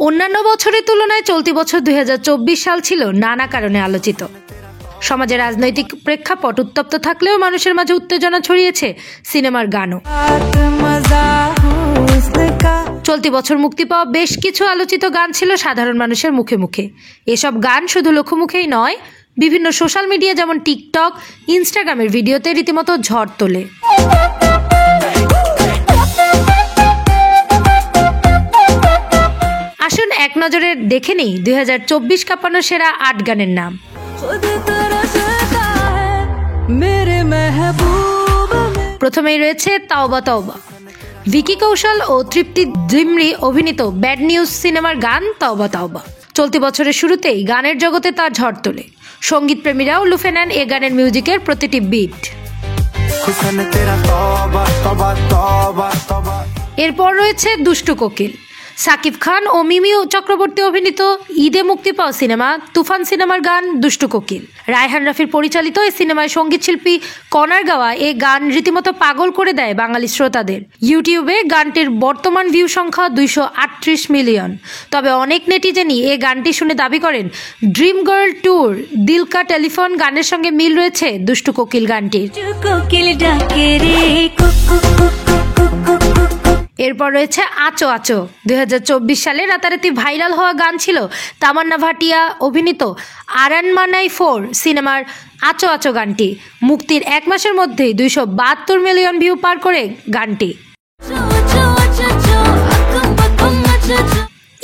অন্যান্য বছরের তুলনায় চলতি বছর 2024 সাল ছিল নানা কারণে আলোচিত। সমাজের রাজনৈতিক প্রেক্ষাপট উত্তপ্ত থাকলেও মানুষের মাঝে উত্তেজনা ছড়িয়েছে সিনেমার গানও। চলতি বছর মুক্তি পাওয়া বেশ কিছু আলোচিত গান ছিল সাধারণ মানুষের মুখে মুখে। এসব গান শুধু লোকমুখেই নয়, বিভিন্ন সোশ্যাল মিডিয়া যেমন টিকটক, ইনস্টাগ্রামের ভিডিওতে রীতিমতো ঝড় তোলে। আসুন এক নজরে দেখে নিই 2024 কাঁপানো সেরা 8 গানের নাম। প্রথমেই রয়েছে তাওবা তাওবা। ভিকি কৌশল ও তৃপ্তি ডিমরি অভিনীত ব্যাড নিউজ সিনেমার গান তাওবা তাওবা। চলতি বছরের শুরুতেই গানের জগতে তার ঝড় তোলে। সঙ্গীত প্রেমীরাও লুফে নেন এ গানের মিউজিকের প্রতিটি বিট। এরপর রয়েছে দুষ্টু কোকিল। সাকিব খান ও মিমি চক্রবর্তী অভিনীত ঈদে মুক্তি পাওয়া সিনেমা তুফান সিনেমার গান দুষ্টু কোকিল। রায়হান রাফির পরিচালিত এই সিনেমায় সঙ্গীত শিল্পী কনার গাওয়া এই গান রীতিমতো পাগল করে দেয় বাঙালি শ্রোতাদের। ইউটিউবে গানটির বর্তমান ভিউ সংখ্যা 238 মিলিয়ন। তবে অনেক নেটিজেনই এই গানটি শুনে দাবি করেন ড্রিম গার্ল ট্যুর দিল কা টেলিফোন গানের সঙ্গে মিল রয়েছে দুষ্টু কোকিল গানটির। এরপর রয়েছে আচো আচো। 2024 সালে রাতারাতি ভাইরাল হওয়া গান ছিল তামান্না ভাটিয়া অভিনীত আরান মানাই 4 সিনেমার আচো আচো গানটি। মুক্তির 1 মাসের মধ্যেই 272 মিলিয়ন ভিউ পার করে গানটি।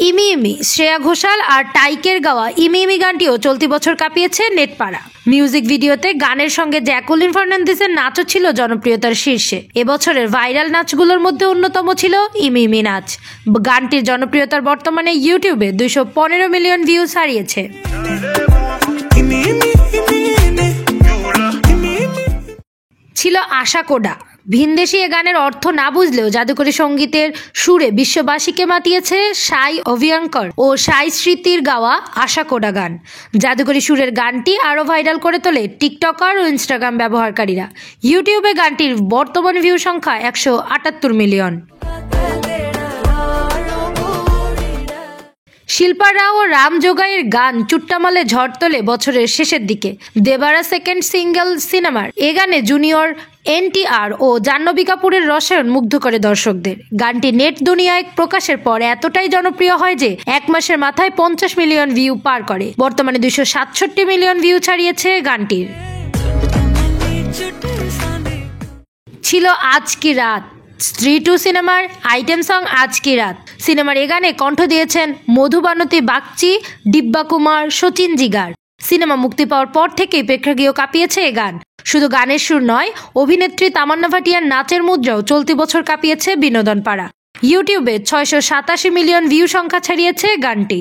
ইমি ইমি শ্রেয়া ঘোষাল আর টাইকের গাওয়া ইমি ইমি গানটিও চলতি বছর কাঁপিয়েছে নেটপাড়া। মিউজিক ভিডিওতে গানের সঙ্গে জ্যাকুলিন ফার্নান্দেজের নাচও ছিল জনপ্রিয়তার শীর্ষে। এবছরের ভাইরাল নাচগুলোর মধ্যে অন্যতম ছিল ইমি ইমি নাচ। গানটির জনপ্রিয়তার বর্তমানে ইউটিউবে 215 মিলিয়ন ভিউজ হারিয়েছে। ছিল আশা কোডা। ভিনদেশি এ গানের অর্থ না বুঝলেও জাদুকরী সঙ্গীতের সুরে বিশ্ববাসীকে মাতিয়েছে সাই অভিয়ঙ্কর ও সাই স্মৃতির গাওয়া আশা কোডা গান। জাদুকরী সুরের গানটি আরও ভাইরাল করে তোলে টিকটকার ও ইনস্টাগ্রাম ব্যবহারকারীরা। ইউটিউবে গানটির বর্তমান ভিউ সংখ্যা 178 মিলিয়ন। শিল্পা রাও ও রাম জোগাইয়ের গান চুট্টামালে ঝড় তোলে বছরের শেষের দিকে। দেবারা সেকেন্ড সিঙ্গেল সিনেমার এ গানে জুনিয়র NTR ও জাহ্নবী কাপুরের রসায়ন মুগ্ধ করে দর্শকদের। গানটি নেট দুনিয়ায় প্রকাশের পর এতটাই জনপ্রিয় হয় যে 1 মাসের মাথায় 50 মিলিয়ন ভিউ পার করে। বর্তমানে 267 মিলিয়ন ভিউ ছাড়িয়েছে গানটির। ছিল আজ কি রাত। স্ত্রী 2 সিনেমার আইটেম সং আজ কি রাত। সিনেমার এ গানে কণ্ঠ দিয়েছেন মধুবানতী বাগচি, দিব্যা কুমার, সচিন জিগার। সিনেমা মুক্তি পাওয়ার পর থেকেই প্রেক্ষাগৃহ কাঁপিয়েছে এ গান। শুধু গানের সুর নয়, অভিনেত্রী তামান্না ভাটিয়ার নাচের মুদ্রাও চলতি বছর কাঁপিয়েছে বিনোদন পাড়া। ইউটিউবে 687 মিলিয়ন ভিউ সংখ্যা ছাড়িয়েছে গানটি।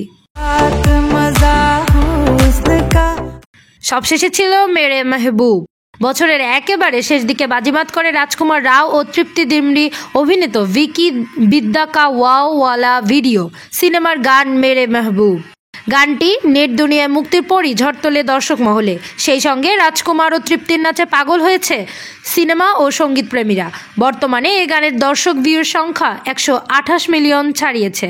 সবশেষে ছিল মেরে মেহবুব। বছরের একেবারে শেষ দিকে বাজিমাত করে রাজকুমার রাও ও তৃপ্তি ডিমরি অভিনীত ভিকি বিদ্যা কা ওয়াও ওয়ালা ভিডিও সিনেমার গান মেরে মেহবুব। গানটি নেট দুনিয়ায় মুক্তির পরই ঝড় তোলে দর্শক মহলে। সেই সঙ্গে রাজকুমার ও তৃপ্তির নাচে পাগল হয়েছে সিনেমা ও সঙ্গীত প্রেমীরা। বর্তমানে এই গানের দর্শক ভিউর সংখ্যা 128 মিলিয়ন ছাড়িয়েছে।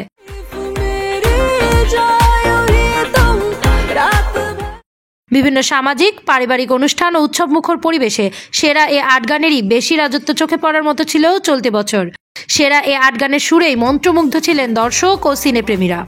বিভিন্ন সামাজিক পারিবারিক অনুষ্ঠান ও উৎসব মুখর পরিবেশে সেরা এ 8 গানেরই বেশি রাজত্ব চোখে পড়ার মতো ছিল চলতি বছর। সেরা এ 8 গানের সুরেই মন্ত্রমুগ্ধ ছিলেন দর্শক ও সিনেপ্রেমীরা।